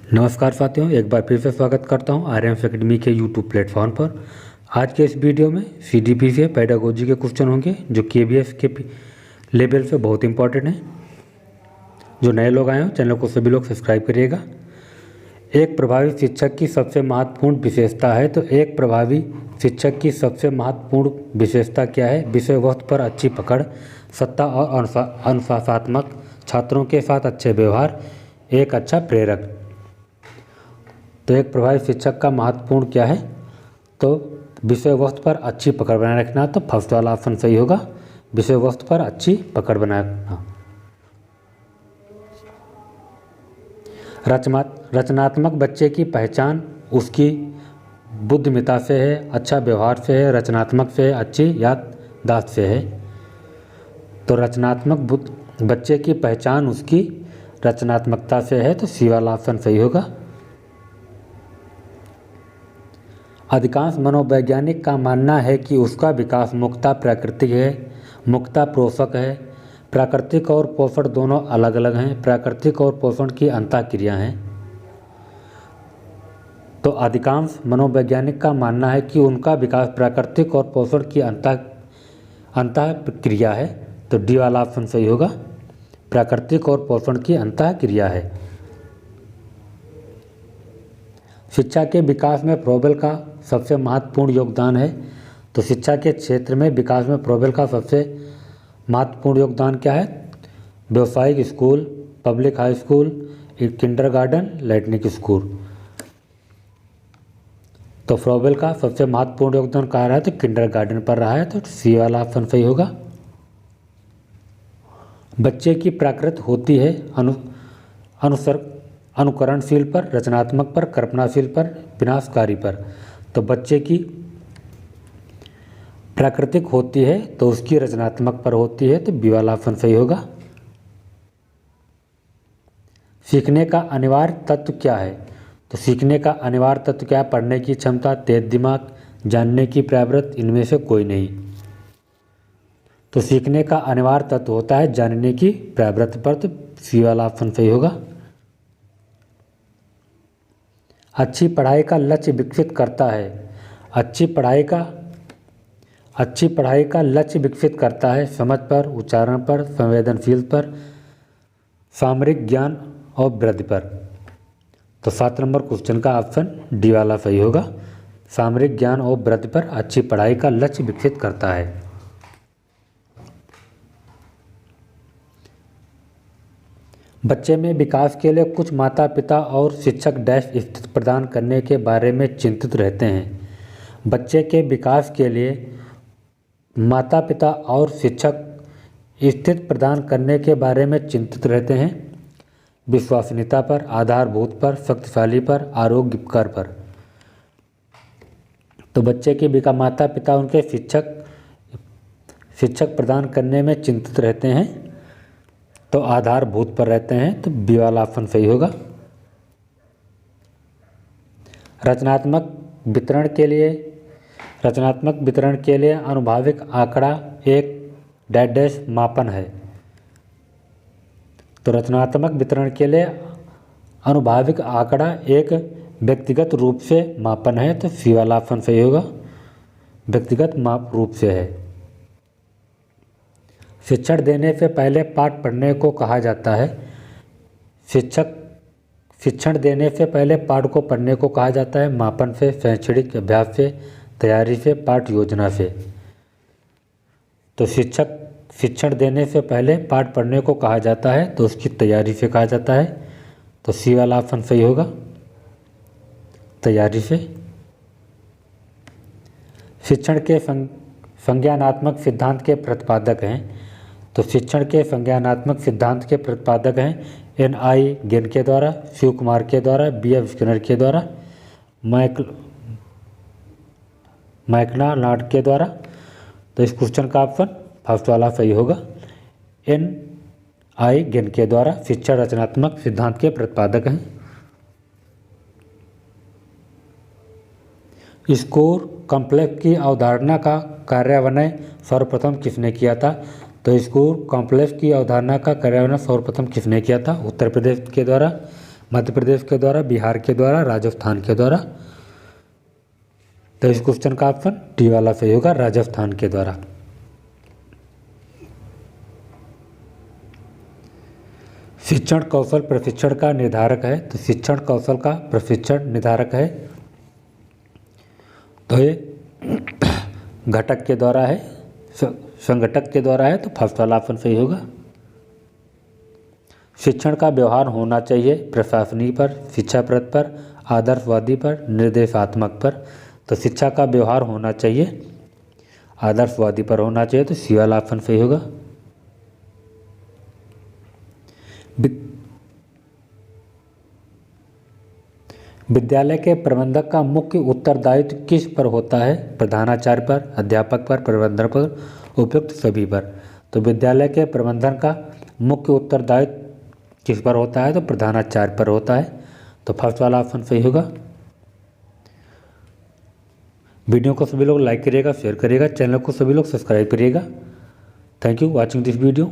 नमस्कार साथियों, एक बार फिर से स्वागत करता हूं आर्यन एकेडमी के यूट्यूब प्लेटफॉर्म पर। आज के इस वीडियो में सीडीपी से पेडागोजी के क्वेश्चन होंगे जो केबीएस के लेवल से बहुत इंपॉर्टेंट हैं। जो नए लोग आए हो चैनल को सभी लोग सब्सक्राइब करिएगा। एक प्रभावी शिक्षक की सबसे महत्वपूर्ण विशेषता है, तो एक प्रभावी शिक्षक की सबसे महत्वपूर्ण विशेषता क्या है? विषय वस्तु पर अच्छी पकड़, सत्ता और अनुशासनात्मक, छात्रों के साथ अच्छे व्यवहार, एक अच्छा प्रेरक। तो एक प्रभावी शिक्षक का महत्वपूर्ण क्या है? तो विषय वस्तु पर अच्छी पकड़ बनाए रखना। तो फर्स्ट वाला ऑप्शन सही होगा, विषय वस्तु पर अच्छी पकड़ बनाए रखना। रचनात्मक बच्चे की पहचान उसकी बुद्धिमत्ता से है, अच्छा व्यवहार से है, रचनात्मक से है, अच्छी याददाश्त से है। तो रचनात्मक बच्चे की पहचान उसकी रचनात्मकता से है, तो सी वाला ऑप्शन सही होगा। अधिकांश मनोवैज्ञानिक का मानना है कि उसका विकास मुख्यतः प्राकृतिक है, मुख्यतः पोषक है। प्राकृतिक और पोषण दोनों अलग अलग हैं। प्राकृतिक और पोषण की अंतःक्रिया हैं। तो अधिकांश मनोवैज्ञानिक का मानना है कि उनका विकास प्राकृतिक और पोषण की अंतःक्रिया है। तो डी वाला ऑप्शन सही होगा, प्राकृतिक और पोषण की अंतःक्रिया है। शिक्षा के विकास में फ्रोबेल का सबसे महत्वपूर्ण योगदान है। तो शिक्षा के क्षेत्र में विकास में फ्रोबेल का सबसे महत्वपूर्ण योगदान क्या है? व्यावसायिक school, public high school, kindergarten, Latin school. तो फ्रोबेल का सबसे महत्वपूर्ण योगदान कहाँ रहा है? तो किंडरगार्टन पर रहा है। तो सी वाला ऑप्शन सही होगा। बच्चे की प्रकृति होती है अनुकरणशील पर, रचनात्मक पर, कल्पनाशील पर, विनाशकारी पर। तो बच्चे की प्राकृतिक होती है तो उसकी रचनात्मक पर होती है। तो बी वाला ऑप्शन सही होगा। सीखने का अनिवार्य तत्व क्या है? तो सीखने का अनिवार्य तत्व क्या है? पढ़ने की क्षमता, तेज दिमाग, जानने की प्रवृत्ति, इनमें से कोई नहीं। तो सीखने का अनिवार्य तत्व होता है जानने की प्रवृत्ति पर। तो सी वाला ऑप्शन सही होगा। अच्छी पढ़ाई का लक्ष्य विकसित करता है। अच्छी पढ़ाई का लक्ष्य विकसित करता है समझ पर, उच्चारण पर, संवेदनशील पर, सामरिक ज्ञान और वृद्धि पर। तो 7 नंबर क्वेश्चन का ऑप्शन डी वाला सही होगा। सामरिक ज्ञान और वृद्धि पर अच्छी पढ़ाई का लक्ष्य विकसित करता है। बच्चे में विकास के लिए कुछ माता पिता और शिक्षक डैश स्थिति प्रदान करने के बारे में चिंतित रहते हैं। बच्चे के विकास के लिए माता पिता और शिक्षक स्थिति प्रदान करने के बारे में चिंतित रहते हैं। विश्वसनीयता पर, आधारभूत पर, शक्तिशाली पर, आरोग्यकर पर। तो बच्चे के विकास माता पिता उनके शिक्षक प्रदान करने में चिंतित रहते हैं, तो आधारभूत पर रहते हैं। तो बी वाला ऑप्शन सही होगा। रचनात्मक वितरण के लिए अनुभाविक आंकड़ा एक डैश मापन है। तो रचनात्मक वितरण के लिए अनुभाविक आंकड़ा एक व्यक्तिगत रूप से मापन है। तो सी वाला ऑप्शन सही होगा, व्यक्तिगत माप रूप से है। शिक्षण देने से पहले पाठ पढ़ने को कहा जाता है। शिक्षण देने से पहले पाठ को पढ़ने को कहा जाता है मापन से, शैक्षणिक अभ्यास से, तैयारी से, पाठ योजना से। तो शिक्षण देने से पहले पाठ पढ़ने को कहा जाता है तो उसकी तैयारी से कहा जाता है। तो सी वाला ऑप्शन सही होगा, तैयारी से। शिक्षण के संज्ञानात्मक सिद्धांत के प्रतिपादक हैं। तो शिक्षण के संज्ञानात्मक सिद्धांत के प्रतिपादक हैं N.I. गेन के द्वारा, शिव कुमार के द्वारा, B.F. स्किनर के द्वारा, मैकनालाड के द्वारा। तो इस क्वेश्चन का ऑप्शन फर्स्ट वाला सही होगा, N.I. गेन के द्वारा शिक्षण रचनात्मक सिद्धांत के प्रतिपादक हैं। स्कोर कॉम्प्लेक्स की अवधारणा का कार्यान्वयन सर्वप्रथम किसने किया था? तो स्कोर कॉम्प्लेक्स की अवधारणा का कार्यान्वयन सर्वप्रथम किसने किया था? उत्तर प्रदेश के द्वारा मध्य प्रदेश के द्वारा, बिहार के द्वारा, राजस्थान के द्वारा। तो इस क्वेश्चन का ऑप्शन डी वाला सही होगा, राजस्थान के द्वारा। शिक्षण कौशल प्रशिक्षण का निर्धारक है, तो शिक्षण कौशल का प्रशिक्षण निर्धारक है, तो ये घटक के द्वारा है, संगठक के द्वारा है, तो फर्स्ट वाला ऑप्शन सही होगा। शिक्षण का व्यवहार होना चाहिए प्रशासनिक पर, शिक्षाप्रद पर, आदर्शवादी पर, निर्देशात्मक पर। तो शिक्षा का व्यवहार होना चाहिए आदर्शवादी पर होना चाहिए, तो सी वाला ऑप्शन सही होगा। विद्यालय के प्रबंधक का मुख्य उत्तरदायित्व किस पर होता है? प्रधानाचार्य पर, अध्यापक पर, प्रबंधक पर, उपयुक्त सभी पर। तो विद्यालय के प्रबंधन का मुख्य उत्तरदायित्व किस पर होता है? तो प्रधानाचार्य पर होता है, तो फर्स्ट वाला ऑप्शन सही होगा। वीडियो को सभी लोग लाइक करिएगा, शेयर करिएगा, चैनल को सभी लोग सब्सक्राइब करिएगा। Thank you watching this video.